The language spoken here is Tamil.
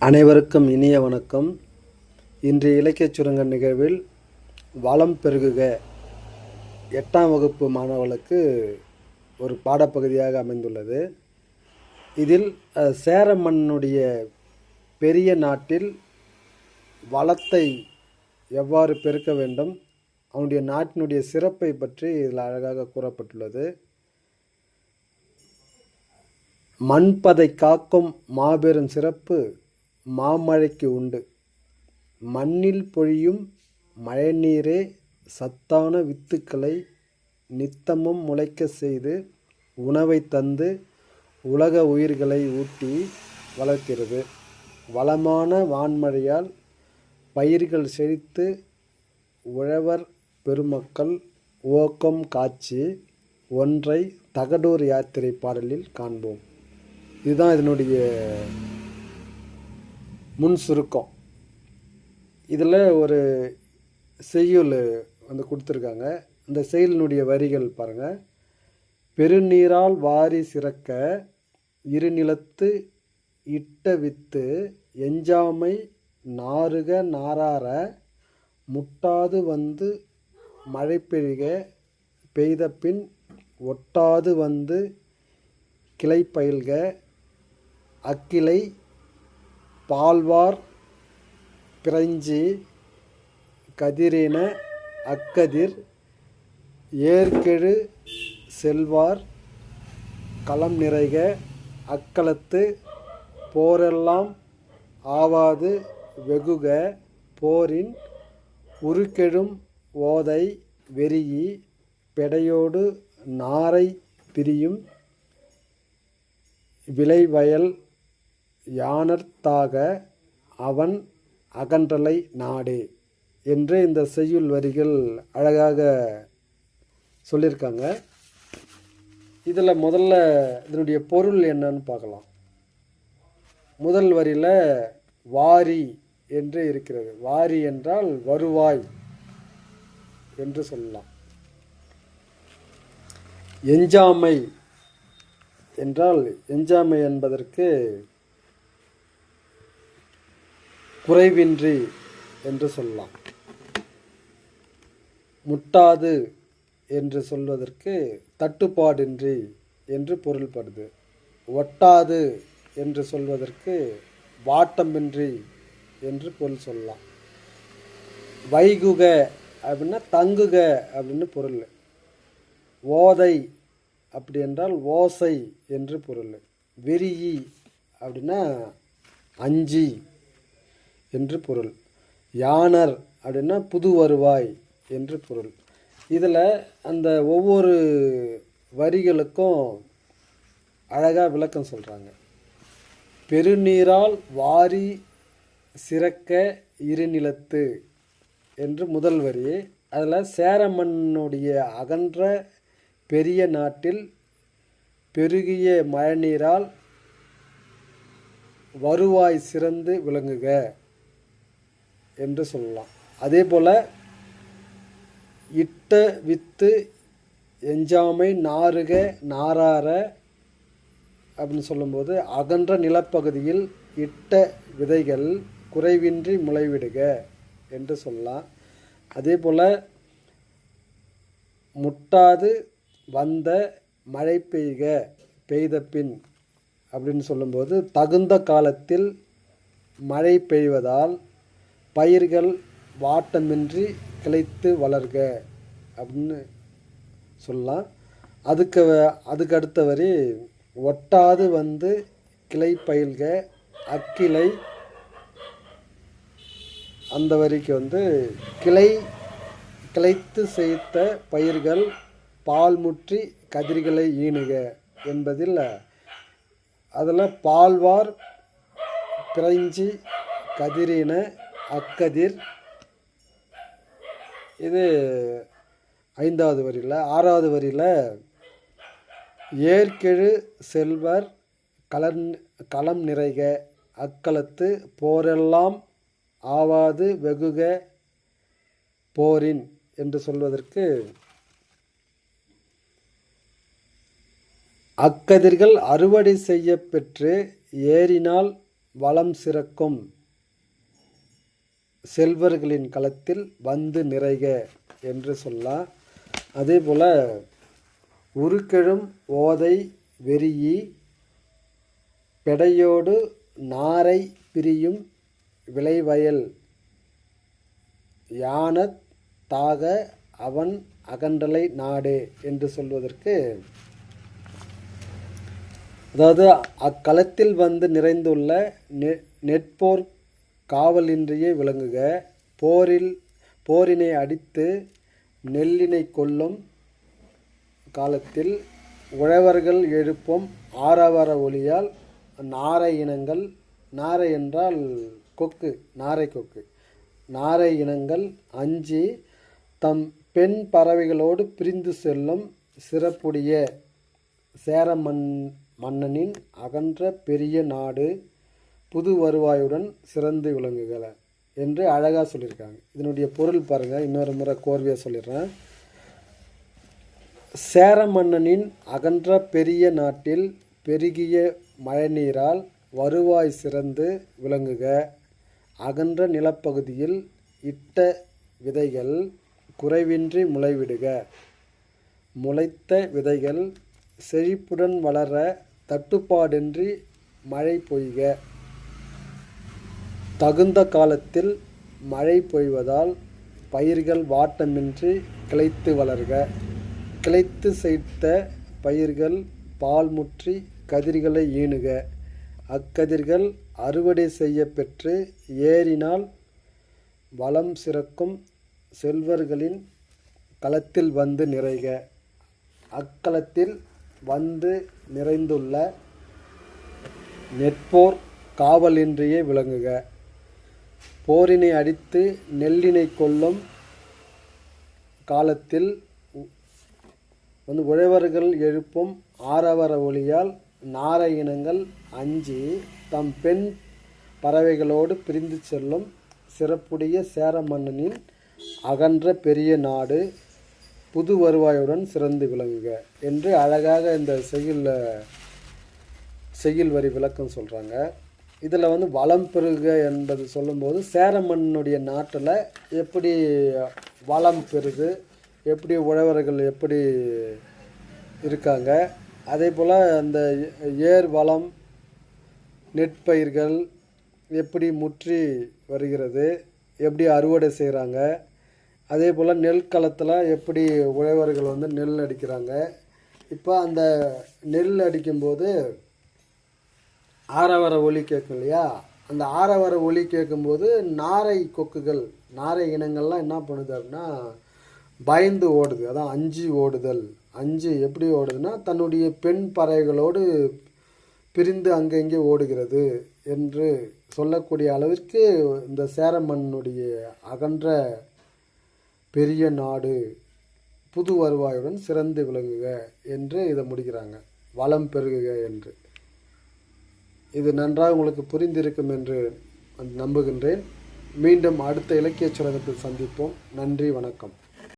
அனைவருக்கும் இனிய வணக்கம். இன்றைய இலக்கியச் சுரங்க நிகழ்வில் வளம் பெருகுக 8ஆம் வகுப்பு மாணவர்களுக்கு ஒரு பாடப்பகுதியாக அமைந்துள்ளது. இதில் சேர மன்னனுடைய பெரிய நாட்டில் வளத்தை எவ்வாறு பெருக்க வேண்டும், அவனுடைய நாட்டினுடைய சிறப்பை பற்றி இதில் அழகாக கூறப்பட்டுள்ளது. மண்பதை காக்கும் மாபெரும் சிறப்பு மாமழைக்கு உண்டு. மண்ணில் பொழியும் மழைநீரே சத்தான வித்துக்களை நித்தமும் முளைக்க செய்து உணவை தந்து உலக உயிர்களை ஊட்டி வளர்க்கிறது. வளமான வான்மழையால் பயிர்கள் செழித்து உழவர் பெருமக்கள் ஓக்கம் காட்சி ஒன்றை தகடூர் யாத்திரை பாடலில் காண்போம். இதுதான் இதனுடைய முன் சுருக்கம். இதில் ஒரு செய்யுள் கொடுத்துருக்காங்க. அந்த செய்யுளினுடைய வரிகள் பாருங்கள். பெருநீரால் வாரி சிறக்க இருநிலத்து இட்ட வித்து எஞ்சாமை நாறுக நாரார முட்டாது வந்து மழை பெய்க பெய்த பின் ஒட்டாது வந்து கிளை பயில்க அக்கிளை பால்வார் பிறைஞ்சி கதிரின அக்கதிர் ஏற்கெழு செல்வார் களம் நிறைக அக்களத்து போரெல்லாம் ஆவாது வெகுக போரின் உருக்கெழும் ஓதை வெறியி பெடையோடு நாரை பிரியும் விளைவயல் யானர்த்தாக அவன் அகன்றலை நாடே என்று இந்த செய்யுள் வரிகள் அழகாக சொல்லியிருக்காங்க. இதில் முதல்ல இதனுடைய பொருள் என்னன்னு பார்க்கலாம். முதல் வரியில் வாரி என்று இருக்கிறது. வாரி என்றால் வருவாய் என்று சொல்லலாம். எஞ்சாமை என்றால் எஞ்சாமை என்பதற்கு குறைவின்றி என்று சொல்லலாம். முட்டாது என்று சொல்வதற்கு தட்டுப்பாடின்றி என்று பொருள்படுது. ஒட்டாது என்று சொல்வதற்கு வாட்டமின்றி என்று பொருள் சொல்லலாம். வைகுக அப்படின்னா தங்குக அப்படின்னு பொருள். ஓதை அப்படி என்றால் ஓசை என்று பொருள். வெறியி அப்படின்னா அஞ்சி என்று பொருள். யானர் அப்படின்னா புது வருவாய் என்று பொருள். இதில் அந்த ஒவ்வொரு வரிகளுக்கும் அழகாக விளக்கம் சொல்கிறாங்க. பெருநீரால் வாரி சிறக்க இருநிலத்து என்று முதல் வரி. அதில் சேர மண்ணுடைய அகன்ற பெரிய நாட்டில் பெருகிய மழைநீரால் வருவாய் சிறந்து விளங்குக என்று சொல்லலாம். அதே போல் இட்ட வித்து எஞ்சாமை நாறுக நாரார அப்படின்னு சொல்லும்போது அகன்ற நிலப்பகுதியில் இட்ட விதைகள் குறைவின்றி முளைவிடுக என்று சொல்லலாம். அதே போல் முட்டாது வந்த மழை பெய்க பெய்த பின் அப்படின்னு சொல்லும்போது தகுந்த காலத்தில் மழை பெய்வதால் பயிர்கள் வாட்டமின்றி கிளைத்து வளர்க அப்படின்னு சொல்லலாம். அதுக்கு அடுத்த வரி ஒட்டாது வந்து கிளை பயில்க அக்கிளை. அந்த வரிக்கு கிளைத்து செய்த பயிர்கள் பால்முற்றி கதிர்களை ஈணுக என்பதில் அதில் பால்வார் பிறைஞ்சி கதிரின அக்கதிர் இது 5வது வரியில். 6வது வரியில் ஏற்கெழு செல்வர் களம் நிறைக அக்களத்து போரெல்லாம் ஆவாது வெகுக போரின் என்று சொல்வதற்கு அக்கதிர்கள் அறுவடை செய்ய பெற்று ஏறினால் வளம் சிறக்கும் செல்வர்களின் களத்தில் வந்து நிறைக என்று சொல்லலாம். அதே போல் உருக்கெழும் ஓதை வெறியி பெடையோடு நாரை பிரியும் விளைவயல் யானத் தாக அவன் அகன்றலை நாடே என்று சொல்வதற்கு, அதாவது அக்களத்தில் வந்து நிறைந்துள்ள நெற்போர் காவலின்றியே விளங்குக, போரினை அடித்து நெல்லினை கொல்லும் காலத்தில் உழவர்கள் எழுப்பும் ஆரவார ஒலியால் நாரை இனங்கள், நாரை என்றால் கொக்கு, நாரை கொக்கு, நாரை இனங்கள் அஞ்சி தம் பெண் பறவைகளோடு பிரிந்து செல்லும் சிறப்புடைய சேர மன்னனின் அகன்ற பெரிய நாடு புது வருவாயுடன் சிறந்து விளங்குகள என்று அழகாக சொல்லியிருக்காங்க. இதனுடைய பொருள் பாருங்கள், இன்னொரு முறை கோர்வையாக சொல்லிடுறேன். சேர மன்னனின் அகன்ற பெரிய நாட்டில் பெருகிய மழைநீரால் வருவாய் சிறந்து விளங்குக, அகன்ற நிலப்பகுதியில் இட்ட விதைகள் குறைவின்றி முளைவிடுக, முளைத்த விதைகள் செழிப்புடன் வளர தட்டுப்பாடின்றி மழை பொய்க, தகுந்த காலத்தில் மழை பொய்வதால் பயிர்கள் வாட்டமின்றி கிளைத்து வளர்க, கிளைத்து செய்த பயிர்கள் பால் முற்றி கதிர்களை ஈணுக, அக்கதிர்கள் அறுவடை செய்ய பெற்று ஏறினால் வளம் சிறக்கும் செல்வர்களின் களத்தில் வந்து நிறைக, அக்களத்தில் வந்து நிறைந்துள்ள நெற்போர் காவலின்றியே விளங்குக, போரினை அடித்து நெல்லினை கொல்லும் காலத்தில் வந்து உழவர்கள் எழுப்பும் ஆரவர ஒலியால் நாரை இனங்கள் அஞ்சி தம் பெண் பறவைகளோடு பிரிந்து செல்லும் சிறப்புடைய சேர மன்னனின் அகன்ற பெரிய நாடு புது வருவாயுடன் சிறந்து விளங்குக என்று அழகாக இந்த செய்யுள் வரி விளக்கம் சொல்கிறாங்க. இதில் வந்து வளம் பெருக என்பது சொல்லும்போது சேர மன்னனுடைய நாட்டில் எப்படி வளம் பெருகு, எப்படி உழவர்கள் எப்படி இருக்காங்க, அதே போல் அந்த ஏர் வளம் நெற்பயிர்கள் எப்படி முற்றி வருகிறது, எப்படி அறுவடை செய்கிறாங்க, அதே போல் நெல் களத்தில் எப்படி உழவர்கள் வந்து நெல் அடிக்கிறாங்க. இப்போ அந்த நெல் அடிக்கும்போது ஆரவர ஒலி கேட்கும் இல்லையா, அந்த ஆரவர ஒலி கேட்கும்போது நாரை கொக்குகள், நாரை இனங்கள்லாம் என்ன பண்ணுது அப்படின்னா பயந்து ஓடுது. அதான் அஞ்சு ஓடுதல். அஞ்சு எப்படி ஓடுதுன்னா தன்னுடைய பெண் பறவைகளோடு பிரிந்து அங்கங்கே ஓடுகிறது என்று சொல்லக்கூடிய அளவிற்கு இந்த சேர மன்னனுடைய அகன்ற பெரிய நாடு புது வருவாயுடன் சிறந்து விளங்குக என்று இதை முடிக்கிறாங்க, வளம் பெருகுக என்று. இது நன்றாக உங்களுக்கு புரிந்திருக்கும் என்று நம்புகின்றேன். மீண்டும் அடுத்த இலக்கிய சுரங்கத்தில் சந்திப்போம். நன்றி, வணக்கம்.